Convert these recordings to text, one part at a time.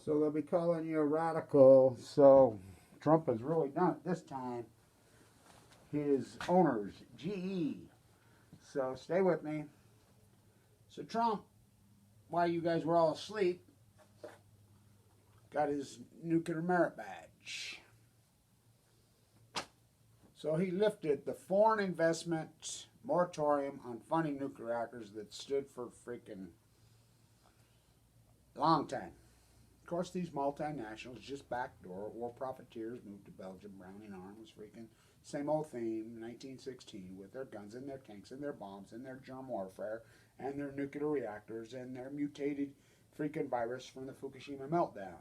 So they'll be calling you a radical. So Trump has really done it this time. His owners, GE. So stay with me. So Trump, while you guys were all asleep, got his nuclear merit badge. So he lifted the foreign investment moratorium on funding nuclear reactors that stood for freaking long time. Of course, these multinationals just backdoor war profiteers moved to Belgium. Browning Arms, freaking same old theme, 1916, with their guns and their tanks and their bombs and their germ warfare and their nuclear reactors and their mutated freaking virus from the Fukushima meltdown.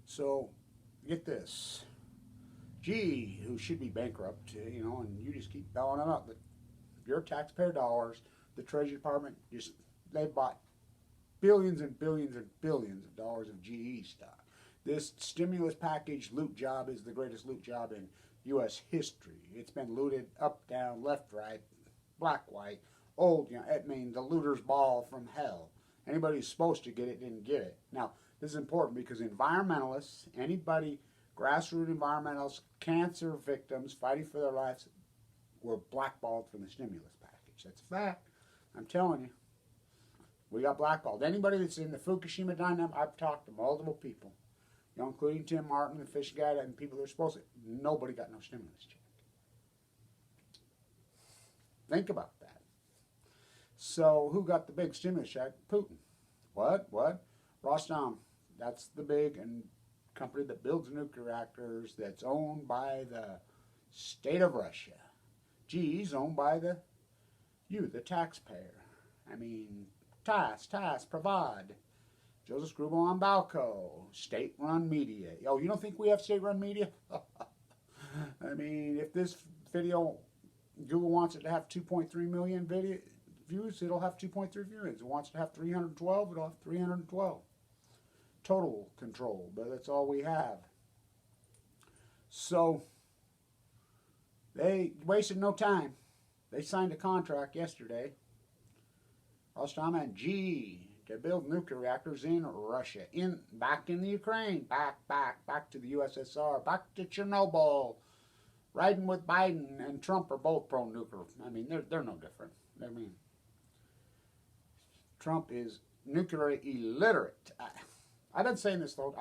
So, get this. Gee, who should be bankrupt, and you just keep belling them up. But your taxpayer dollars, the Treasury Department, they bought billions and billions and billions of dollars of GE stock. This stimulus package loot job is the greatest loot job in U.S. history. It's been looted up, down, left, right, black, white, old. The looter's ball from hell. Anybody who's supposed to get it didn't get it. Now, this is important because environmentalists, anybody, grassroots environmentalists, cancer victims fighting for their lives were blackballed from the stimulus package. That's a fact. I'm telling you. We got blackballed. Anybody that's in the Fukushima dynamic, I've talked to multiple people, including Tim Martin, the fish guy, and people that are supposed to. Nobody got no stimulus check. Think about that. So who got the big stimulus check? Putin. What? Rostom. That's the big company that builds nuclear reactors that's owned by the state of Russia. GE's owned by the taxpayer. TAS, Provide, Joseph Scrubel on Balco, state-run media. Oh, you don't think we have state-run media? If this video, Google wants it to have 2.3 million views, it'll have 2.3 views. It wants to have 312, it'll have 312. Total control, but that's all we have. So, they wasted no time. They signed a contract yesterday, Rostom and GE, to build nuclear reactors in Russia, back in the Ukraine, back to the USSR, back to Chernobyl. Riding with Biden and Trump are both pro-nuclear. They're no different. Trump is nuclear illiterate. I've been saying this though.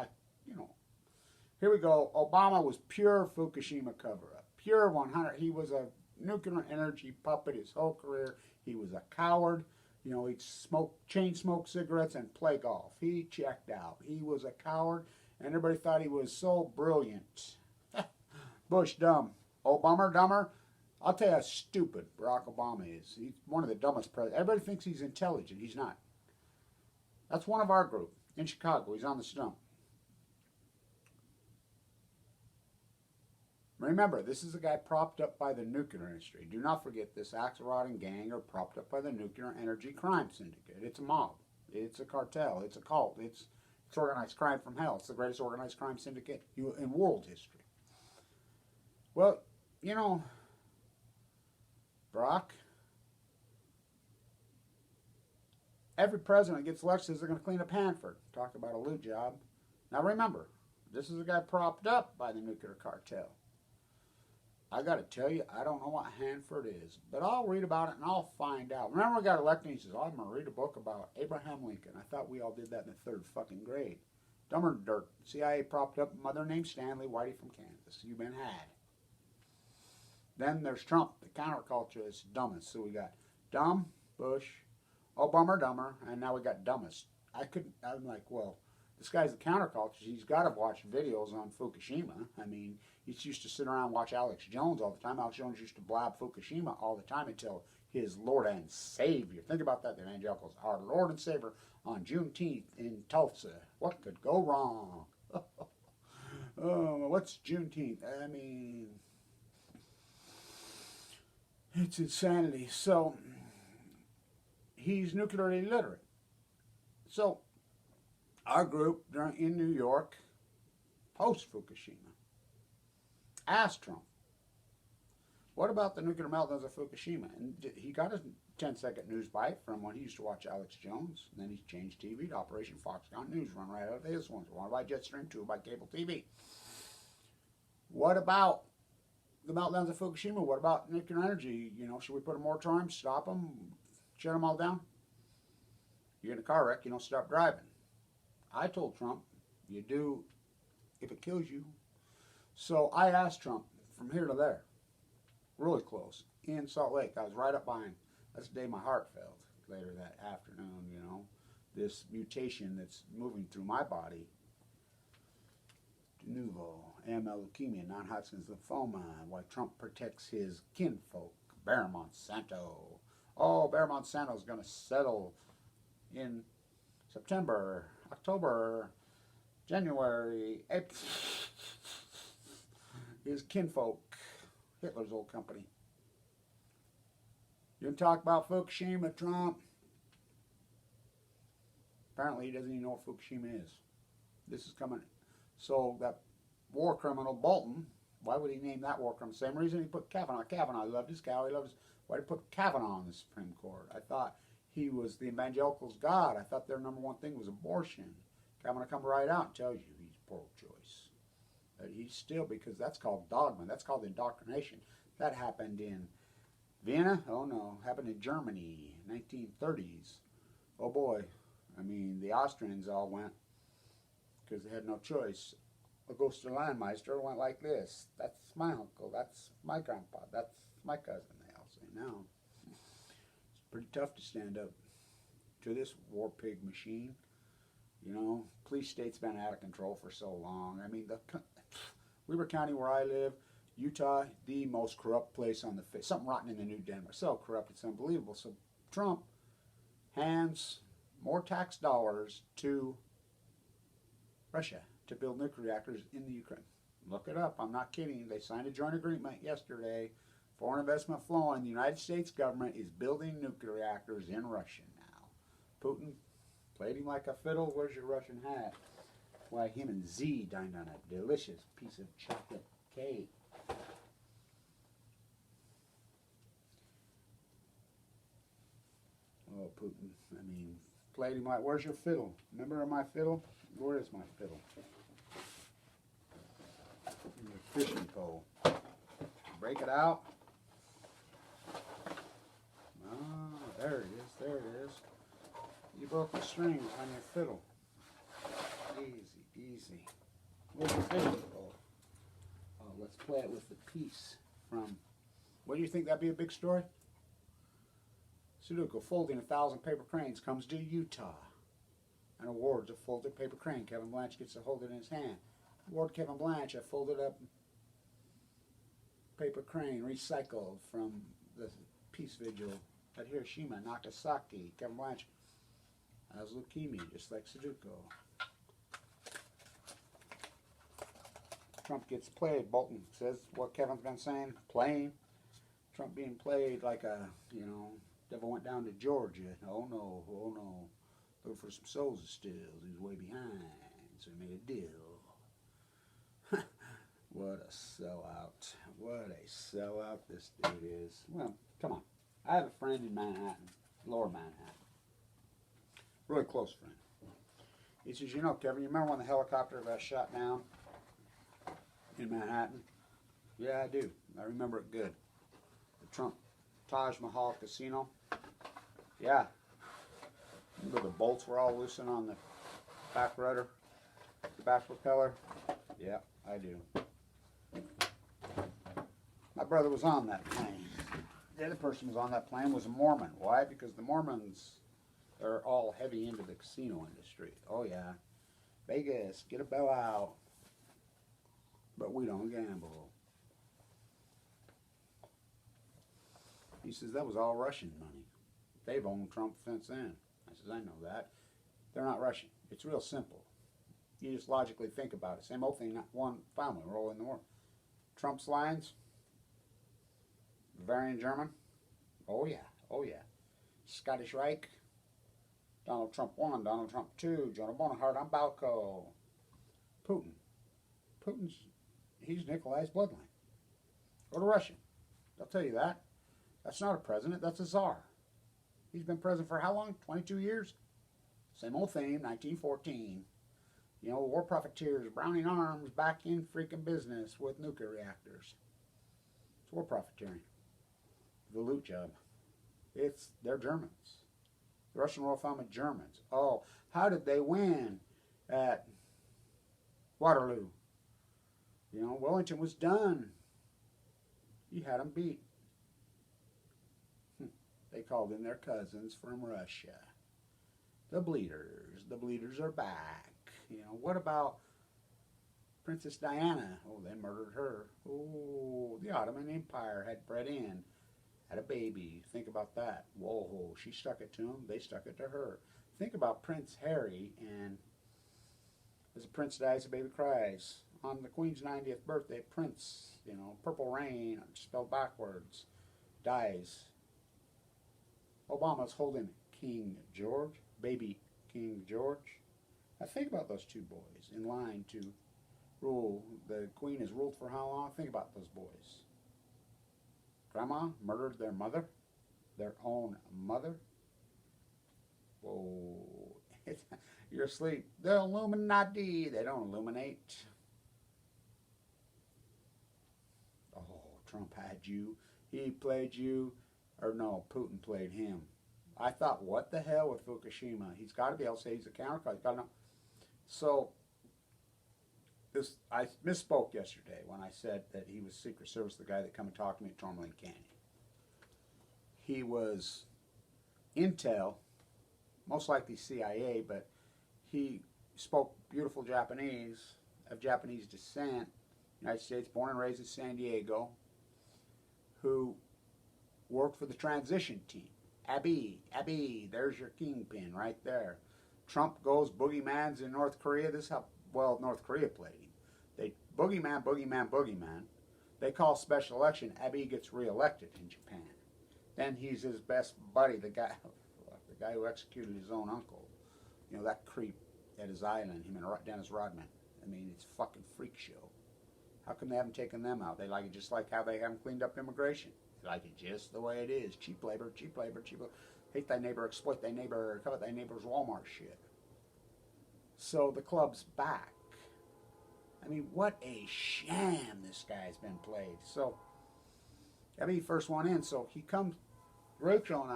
Here we go. Obama was pure Fukushima cover-up, pure 100. He was a nuclear energy puppet his whole career. He was a coward. He'd chain smoke cigarettes and play golf. He checked out. He was a coward, and everybody thought he was so brilliant. Bush dumb. Obama dumber. I'll tell you how stupid Barack Obama is. He's one of the dumbest presidents. Everybody thinks he's intelligent. He's not. That's one of our group in Chicago. He's on the stump. Remember, this is a guy propped up by the nuclear industry. Do not forget this Axelrod and gang are propped up by the nuclear energy crime syndicate. It's a mob. It's a cartel. It's a cult. It's organized crime from hell. It's the greatest organized crime syndicate in world history. Well, Barack, every president that gets elected says they're going to clean up Hanford. Talk about a loot job. Now remember, this is a guy propped up by the nuclear cartel. I got to tell you, I don't know what Hanford is, but I'll read about it and I'll find out. Remember, we got elected and he says, I'm going to read a book about Abraham Lincoln. I thought we all did that in the 3rd fucking grade. Dumber dirt. CIA propped up a mother named Stanley Whitey from Kansas. You've been had. Then there's Trump, the counterculture is dumbest. So we got dumb, Bush, Obama dumber, and now we got dumbest. I'm like, well, this guy's the counterculture. He's got to watch videos on Fukushima. He used to sit around and watch Alex Jones all the time. Alex Jones used to blab Fukushima all the time until his Lord and Savior. Think about that, the evangelicals. Our Lord and Savior on Juneteenth in Tulsa. What could go wrong? Oh, what's Juneteenth? It's insanity. So, he's nuclear illiterate. So, our group in New York, post-Fukushima, asked Trump, what about the nuclear meltdowns of Fukushima? And he got his 10-second news bite from when he used to watch Alex Jones. And then he's changed TV to Operation Foxconn News, run right out of his ones. One by Jetstream, two by cable TV. What about the meltdowns of Fukushima? What about nuclear energy? You know, should we put a moratorium, stop them, shut them all down? You're in a car wreck, you don't stop driving. I told Trump, you do if it kills you. So I asked Trump from here to there, really close, in Salt Lake. I was right up behind. That's the day my heart failed, later that afternoon, you know. This mutation that's moving through my body. De novo, AML leukemia, non-Hodgkin's lymphoma, why Trump protects his kinfolk, Bayer Monsanto. Oh, Bayer Monsanto's going to settle in September, October, January, April. His kinfolk, Hitler's old company. You can talk about Fukushima, Trump. Apparently he doesn't even know what Fukushima is. This is coming. So that war criminal, Bolton, why would he name that war criminal? Same reason he put Kavanaugh. Kavanaugh, he loved his cow. He loved his... Why did he put Kavanaugh on the Supreme Court? I thought he was the evangelicals' God. I thought their number one thing was abortion. Kavanaugh comes right out and tells you he's pro-choice. But he's still, because that's called dogma. That's called indoctrination. That happened in Vienna? Oh no. Happened in Germany, 1930s. Oh boy. I mean, the Austrians all went because they had no choice. Augusta Landmeister went like this. That's my uncle. That's my grandpa. That's my cousin, they all say now. It's pretty tough to stand up to this war pig machine. You know, police state's been out of control for so long. I mean, Weber County where I live, Utah, the most corrupt place on the face. Something rotten in the New Denver. So corrupt, it's unbelievable. So Trump hands more tax dollars to Russia to build nuclear reactors in the Ukraine. Look it up. I'm not kidding. They signed a joint agreement yesterday. Foreign investment flowing. The United States government is building nuclear reactors in Russia now. Putin played him like a fiddle. Where's your Russian hat? Why, him and Z dined on a delicious piece of chocolate cake. Oh, Putin. I mean, played him like, where's your fiddle? Remember my fiddle? Where is my fiddle? Your fishing pole. Break it out. Oh, there it is. There it is. You broke the strings on your fiddle. Easy, easy. Where's your fishing pole? Oh, let's play it with the piece from... What do you think? That'd be a big story? Sudoku folding 1,000 paper cranes comes to Utah. And awards a folded paper crane. Kevin Blanche gets to hold it in his hand. Award Kevin Blanche a folded up paper crane recycled from the peace vigil at Hiroshima, Nagasaki. Kevin Blanche has leukemia, just like Sudoku. Trump gets played. Bolton says what Kevin's been saying, playing. Trump being played like a, you know, devil went down to Georgia. Oh no, oh no. Looking for some souls still. He was way behind, so he made a deal. What a sellout. What a sellout this dude is. Well, come on. I have a friend in Manhattan, Lower Manhattan. Really close friend. He says, you know, Kevin, you remember when the helicopter got shot down in Manhattan? Yeah, I do. I remember it good. The Trump Taj Mahal Casino. Yeah. Remember the bolts were all loosened on the back rudder, the back propeller? Yeah, I do. My brother was on that plane. The other person who was on that plane was a Mormon. Why? Because the Mormons are all heavy into the casino industry. Oh yeah. Vegas, get a bell out. But we don't gamble. He says that was all Russian money. They've owned Trump since then. I says, I know that. They're not Russian. It's real simple. You just logically think about it. Same old thing, not one family, we're all in the war. Trump's lines, Bavarian German, oh yeah, oh yeah. Scottish Reich, Donald Trump 1, Donald Trump 2, Jonah Bonaparte on Balco. Putin. He's Nikolai's bloodline. Or the Russian. I'll tell you that. That's not a president, that's a czar. He's been president for how long? 22 years? Same old thing, 1914. You know, war profiteers, Browning Arms, back in freaking business with nuclear reactors. It's war profiteering. The loot job. They're Germans. The Russian royal family Germans. Oh, how did they win at Waterloo? You know, Wellington was done. He had them beat. They called in their cousins from Russia. The bleeders. The bleeders are back. You know, what about Princess Diana? Oh, they murdered her. Oh, the Ottoman Empire had bred in, had a baby. Think about that. Whoa, she stuck it to them. They stuck it to her. Think about Prince Harry, and as a prince dies, a baby cries. On the Queen's 90th birthday, Prince, you know, Purple Rain, spelled backwards, dies. Obama's holding King George, baby King George. Now think about those two boys in line to rule. The Queen has ruled for how long? Think about those boys. Grandma murdered their mother, their own mother. Whoa. You're asleep. The Illuminati. They don't illuminate. Oh, Trump had you. He played you. Or no, Putin played him. I thought, what the hell with Fukushima? He's got to be able to say he's a countercard. He's got to know. So, I misspoke yesterday when I said that he was Secret Service, the guy that come and talked to me at Tourmaline Canyon. He was Intel, most likely CIA, but he spoke beautiful Japanese, of Japanese descent, United States, born and raised in San Diego, who worked for the transition team. Abe, there's your kingpin right there. Trump goes boogeyman's in North Korea. This is how well North Korea played him. They boogeyman. They call special election. Abe gets reelected in Japan. Then he's his best buddy, the guy who executed his own uncle. You know, that creep at his island, him and Dennis Rodman. I mean, it's a fucking freak show. How come they haven't taken them out? They like it just like how they haven't cleaned up immigration. They like it just the way it is. Cheap labor. Hate thy neighbor, exploit thy neighbor, covet thy neighbor's Walmart shit. So the club's back. I mean, what a sham this guy's been played. So, I mean, first one in. So he comes, Rachel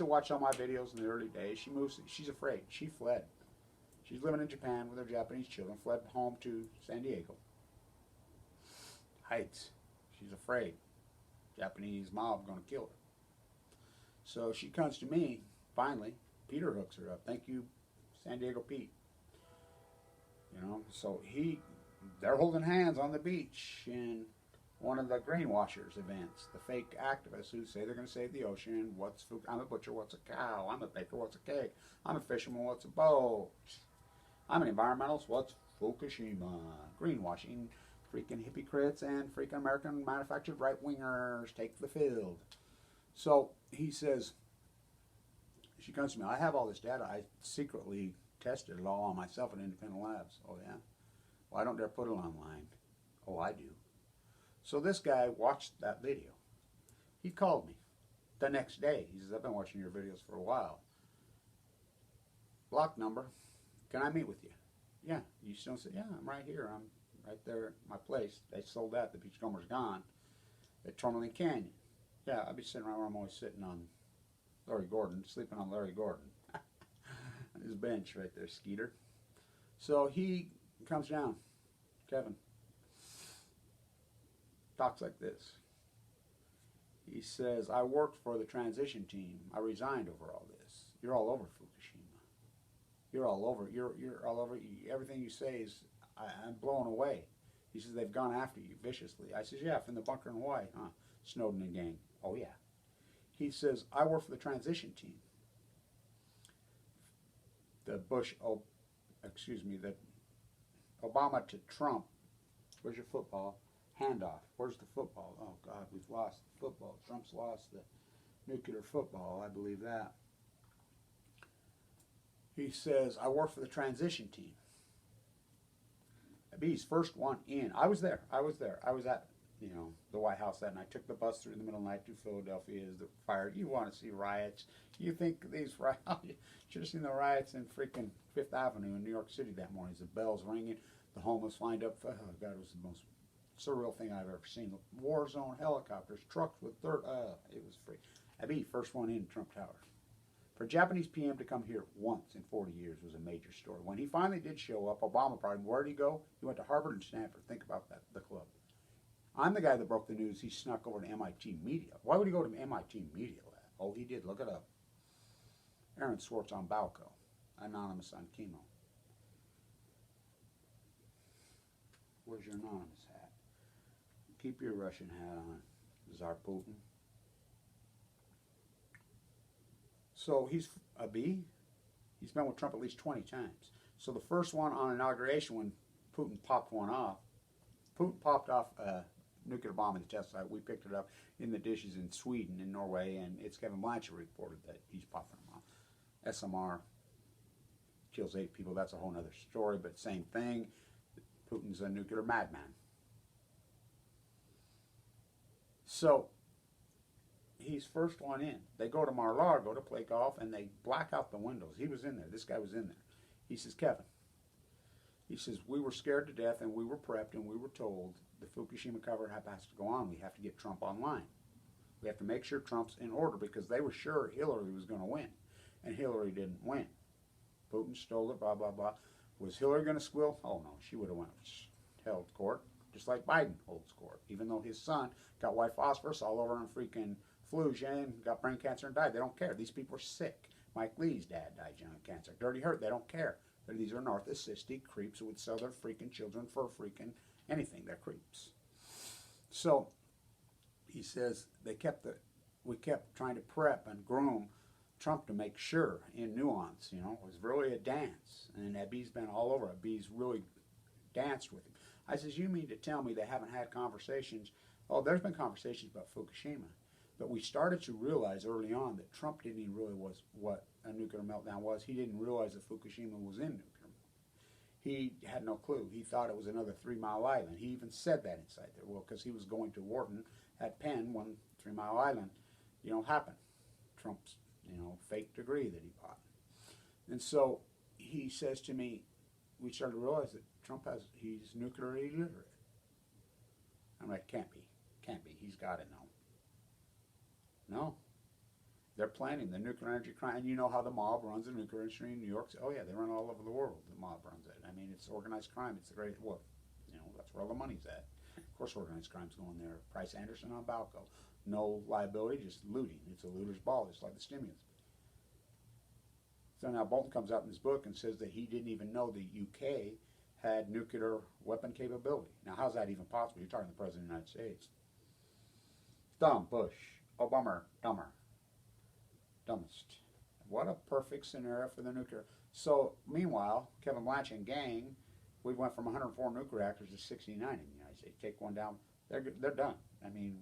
watched all my videos in the early days. She moves, she's afraid. She fled. She's living in Japan with her Japanese children, fled home to San Diego Heights. She's afraid. Japanese mob going to kill her. So she comes to me, finally. Peter hooks her up. Thank you, San Diego Pete. You know, so they're holding hands on the beach in one of the greenwashers events. The fake activists who say they're going to save the ocean. I'm a butcher, what's a cow? I'm a baker, what's a cake? I'm a fisherman, what's a boat? I'm an environmentalist, what's Fukushima? Greenwashing, freaking hypocrites and freaking American manufactured right-wingers take the field. So he says, she comes to me, I have all this data. I secretly tested it all on myself in independent labs. Oh, yeah? Well, I don't dare put it online. Oh, I do. So this guy watched that video. He called me the next day. He says, I've been watching your videos for a while. Block number. Can I meet with you? Yeah. You still say, yeah, I'm right here. I'm right there at my place. They sold that. The Beachcomber's gone. At Tourmaline Canyon. Yeah, I'll be sitting around where I'm always sitting on Larry Gordon, sleeping on Larry Gordon. On his bench right there, Skeeter. So he comes down. Kevin talks like this. He says, I worked for the transition team. I resigned over all this. You're all over Fukushima. You're all over. You're all over. Everything you say is, I'm blown away. He says, they've gone after you viciously. I says, yeah, from the bunker in Hawaii. Huh? Snowden and gang. Oh, yeah. He says, I work for the transition team. The Obama to Trump. Where's your football? Handoff. Where's the football? Oh, God, we've lost the football. Trump's lost the nuclear football. I believe that. He says, I work for the transition team. He's first one in. I was there. I was at the White House that night. Took the bus through the middle of the night to Philadelphia as the fire. You want to see riots. You think these riots, you should have seen the riots in freaking Fifth Avenue in New York City that morning. The bells ringing, the homeless lined up. Oh, God, it was the most surreal thing I've ever seen. War zone helicopters, trucks with dirt. It was free. I'd be first one in Trump Tower. For a Japanese PM to come here once in 40 years was a major story. When he finally did show up, Obama probably, where did he go? He went to Harvard and Stanford. Think about that, the club. I'm the guy that broke the news. He snuck over to MIT Media. Why would he go to MIT Media Lab? Oh, he did. Look it up. Aaron Swartz on Balco. Anonymous on chemo. Where's your anonymous hat? Keep your Russian hat on, Tsar Putin. So he's a B. He's been with Trump at least 20 times. So the first one on inauguration, when Putin popped one off, Putin popped off a nuclear bomb in the test site. We picked it up in the dishes in Sweden and Norway, and it's Kevin Blanchard reported that he's popping them off. SMR kills 8 people. That's a whole other story, but same thing. Putin's a nuclear madman. So he's first one in. They go to Mar-a-Lago to play golf, and they black out the windows. He was in there. This guy was in there. He says, Kevin, he says, we were scared to death, and we were prepped, and we were told the Fukushima cover has to go on. We have to get Trump online. We have to make sure Trump's in order, because they were sure Hillary was going to win, and Hillary didn't win. Putin stole it, blah, blah, blah. Was Hillary going to squeal? Oh, no. She would have held court, just like Biden holds court, even though his son got white phosphorus all over him, freaking flu, Shane, got brain cancer and died. They don't care. These people are sick. Mike Lee's dad died young of cancer. Dirty Hurt, they don't care. These are narcissistic creeps who would sell their freaking children for freaking anything. They're creeps. So he says we kept trying to prep and groom Trump to make sure in nuance. It was really a dance. And Abi's been all over. Abi's really danced with him. I says, you mean to tell me they haven't had conversations? Oh, there's been conversations about Fukushima. But we started to realize early on that Trump didn't even realize what a nuclear meltdown was. He didn't realize that Fukushima was in nuclear. He had no clue. He thought it was another 3 Mile Island. He even said that inside there. Well, because he was going to Wharton at Penn when 3 Mile Island, happened. Trump's, fake degree that he bought. And so he says to me, we started to realize that he's nuclear illiterate. I'm like, can't be. He's got to know. No. They're planning the nuclear energy crime. And you know how the mob runs the nuclear industry in New York. Oh, yeah, they run all over the world. The mob runs it. I mean, it's organized crime. It's the great, that's where all the money's at. Of course, organized crime's going there. Price Anderson on Balco. No liability, just looting. It's a looter's ball, just like the stimulus. So now Bolton comes out in his book and says that he didn't even know the UK had nuclear weapon capability. Now, how's that even possible? You're talking to the President of the United States. Dumb, Bush. Obama, dumber. Dumbest. What a perfect scenario for the nuclear. So, meanwhile, Kevin Blanchard and gang, we went from 104 nuclear reactors to 69 in the United States. Take one down, they're done. I mean,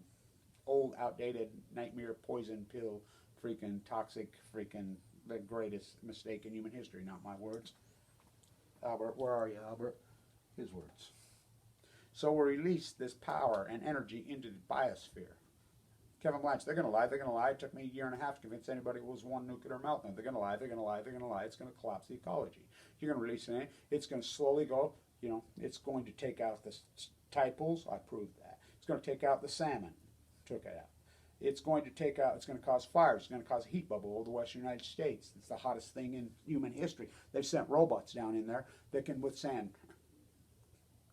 old, outdated, nightmare, poison pill, freaking toxic, freaking the greatest mistake in human history, not my words. Albert, where are you, Albert? His words. So we release this power and energy into the biosphere. Kevin Blanchard, they're going to lie. It took me a year and a half to convince anybody it was one nuclear meltdown. They're going to lie. It's going to collapse the ecology. You're going to release it. It's going to slowly go, it's going to take out the tide pools. I proved that. It's going to take out the salmon. Took it out. It's going to cause fires. It's going to cause a heat bubble over the western United States. It's the hottest thing in human history. They've sent robots down in there that can withstand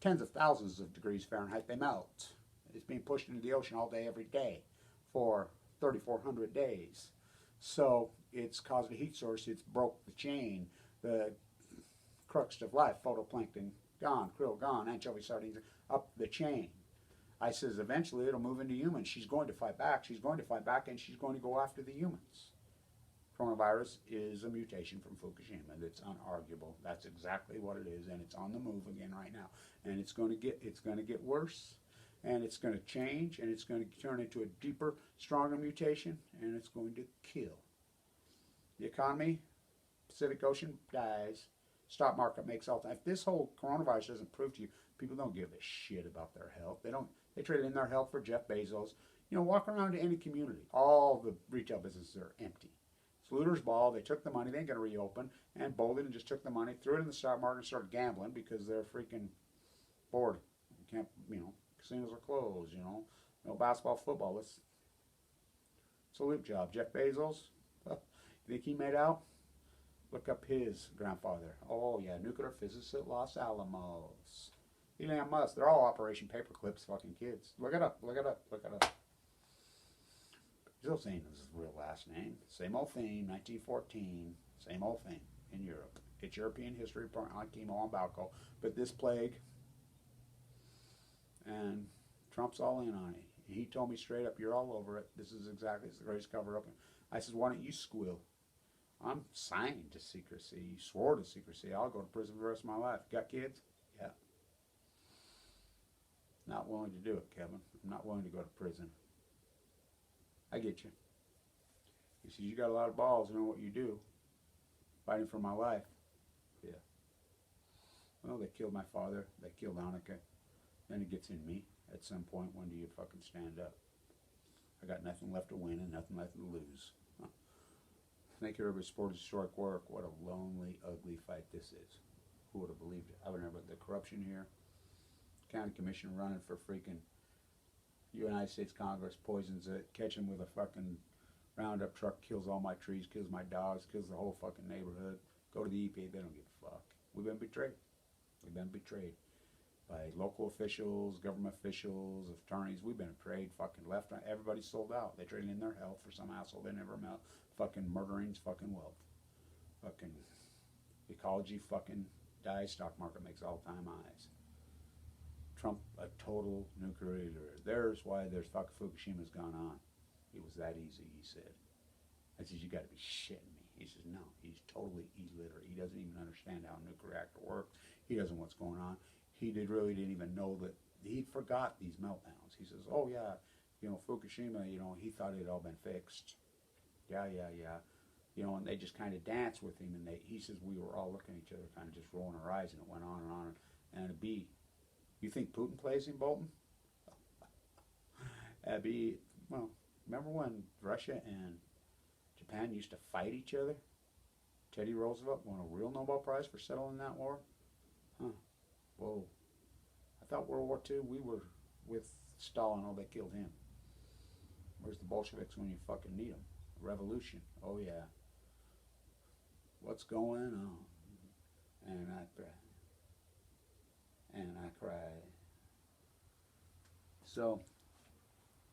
tens of thousands of degrees Fahrenheit. They melt. It's being pushed into the ocean all day, every day for 3,400 days. So it's caused a heat source. It's broke the chain. The crux of life, phytoplankton, gone, krill, gone, anchovy, sardines, up the chain. I says eventually it'll move into humans. She's going to fight back. And she's going to go after the humans. Coronavirus is a mutation from Fukushima. That's unarguable. That's exactly what it is, and it's on the move again right now. And it's going to get worse, and it's going to change, and it's going to turn into a deeper, stronger mutation, and it's going to kill. The economy, Pacific Ocean dies. Stock market makes all time. If this whole coronavirus doesn't prove to you, people don't give a shit about their health. They traded in their health for Jeff Bezos. You know, walk around to any community. All the retail businesses are empty. It's looter's ball. They took the money. They ain't going to reopen. And bolted and just took the money, threw it in the stock market, and started gambling because they're freaking bored. You can't, you know, casinos are closed, you know. No basketball, football. It's a loot job. Jeff Bezos, you think he made out? Look up his grandfather. Oh, yeah, nuclear physicist at Los Alamos. Elon Musk. They're all Operation Paperclips fucking kids. Look it up, look it up, look it up. Still saying his real last name. Same old thing, 1914. Same old thing in Europe. It's European history, like chemo and Balco. But this plague, and Trump's all in on it. He told me straight up, you're all over it. This is exactly, it's the greatest cover-up. I said, why don't you squeal? I'm signed to secrecy, swore to secrecy. I'll go to prison for the rest of my life. Got kids? Yeah. Not willing to do it, Kevin. I'm not willing to go to prison. I get you. He says, you got a lot of balls, you know what you do. Fighting for my life. Yeah. Well, they killed my father. They killed Annika. Then it gets in me. At some point, when do you fucking stand up? I got nothing left to win and nothing left to lose. Huh. Thank you, everybody. Support historic work. What a lonely, ugly fight this is. Who would have believed it? I would never. The corruption here. County commission running for freaking United States Congress, poisons it, catch him with a fucking Roundup truck, kills all my trees, kills my dogs, kills the whole fucking neighborhood. Go to the EPA, they don't give a fuck. We've been betrayed. We've been betrayed by local officials, government officials, attorneys. We've been betrayed, fucking left. Everybody sold out. They traded in their health for some asshole they never met. Fucking murdering's fucking wealth. Fucking ecology fucking dies. Stock market makes all-time highs. Trump, a total nuclear leader. There's why there's fucking Fukushima's gone on. It was that easy, he said. I said, you got to be shitting me. He says, no, he's totally illiterate. He doesn't even understand how a nuclear reactor works. He doesn't know what's going on. He really didn't even know that he forgot these meltdowns. He says, oh yeah, you know, Fukushima, you know, he thought it had all been fixed. Yeah. You know, and they just kind of danced with him, and he says we were all looking at each other, kind of just rolling our eyes, and it went on and on. And it'd be, you think Putin plays in Bolton? That'd be, well, remember when Russia and Japan used to fight each other? Teddy Roosevelt won a real Nobel Prize for settling that war? Huh. Whoa. I thought World War II, we were with Stalin. Oh, they killed him. Where's the Bolsheviks when you fucking need them? Revolution. Oh, yeah. What's going on? And I cry. And I cry. So,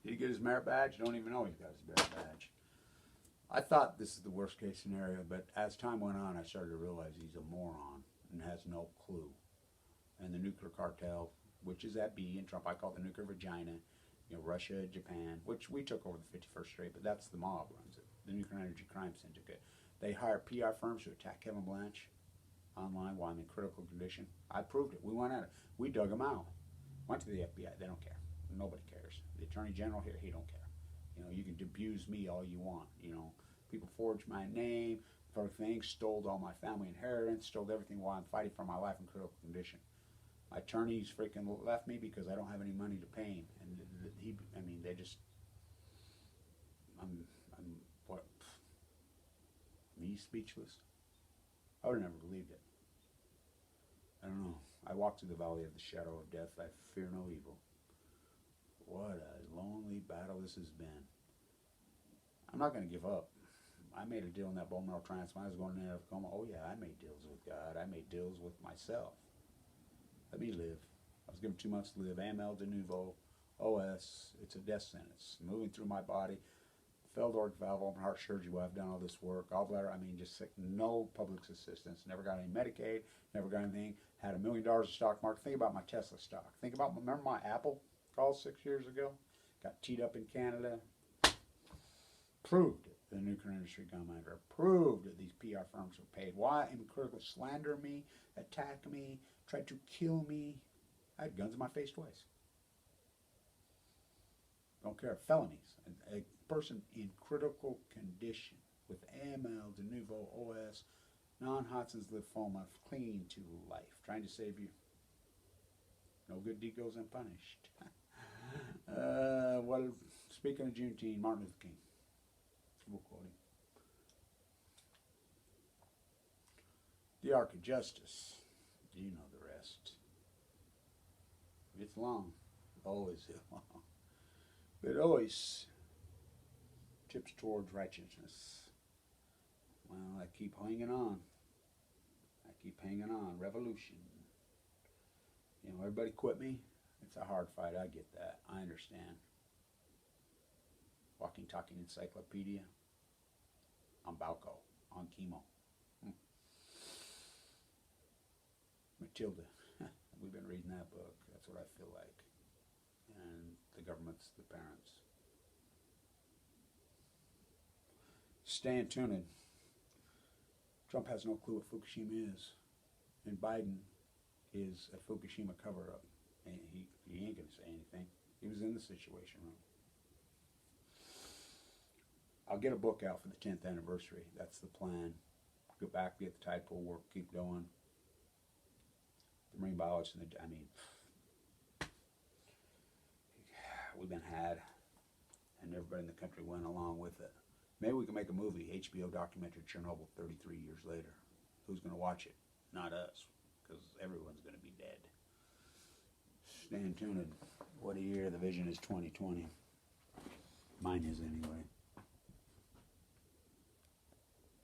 did he get his merit badge? Don't even know he's got his merit badge. I thought this is the worst case scenario, but as time went on, I started to realize he's a moron and has no clue. And the nuclear cartel, which is at B, and Trump, I call it the nuclear vagina, you know, Russia, Japan, which we took over the 51st State, but that's the mob runs it, the Nuclear Energy Crime Syndicate. They hire PR firms to attack Kevin Blanche online while I'm in critical condition. I proved it. We went at it. We dug them out. Went to the FBI. They don't care. Nobody cares. The Attorney General here, he don't care. You know, you can abuse me all you want. You know, people forged my name for things, stole all my family inheritance, stole everything while I'm fighting for my life in critical condition. My attorneys freaking left me because I don't have any money to pay him. And I mean, they just, what, me speechless? I would have never believed it. I don't know. I walk through the valley of the shadow of death. I fear no evil. What a lonely battle this has been. I'm not going to give up. I made a deal in that bone marrow transplant. I was going in there with coma. Oh yeah, I made deals with God. I made deals with myself. Let me live. I was given 2 months to live. AML de novo. OS. It's a death sentence. Moving through my body. Failed aortic valve, open heart surgery while I've done all this work. Gallbladder, I mean, just sick. No public assistance. Never got any Medicaid. Never got anything. Had $1 million of stock market. Think about my Tesla stock. Think about, remember my Apple call 6 years ago? Got teed up in Canada. Proved it. The nuclear industry gun manager proved that these PR firms were paid. Why? In critical, slander me, attack me, tried to kill me. I had guns in my face twice. Don't care. Felonies. A person in critical condition with AML, de novo, OS, non-Hodgkin's lymphoma, clinging to life, trying to save you. No good deed goes unpunished. Well, speaking of Juneteenth, Martin Luther King. We'll quote him. The Ark of Justice. You know the rest. It's long. Always is long. But it always tips towards righteousness. Well, I keep hanging on. I keep hanging on. Revolution. You know, everybody quit me. It's a hard fight. I get that. I understand. Walking, talking encyclopedia. On Balco. On chemo. Matilda. We've been reading that book. That's what I feel like. And the government's the parents. Staying tuned. Trump has no clue what Fukushima is. And Biden is a Fukushima cover-up. And he ain't going to say anything. He was in the Situation Room. I'll get a book out for the 10th anniversary. That's the plan. Go back, get the tide pool work, keep going. The marine biologists, I mean, we've been had, and everybody in the country went along with it. Maybe we can make a movie, HBO documentary, Chernobyl, 33 years later. Who's going to watch it? Not us, because everyone's going to be dead. Staying tuned. What a year. The vision is 2020. Mine is anyway.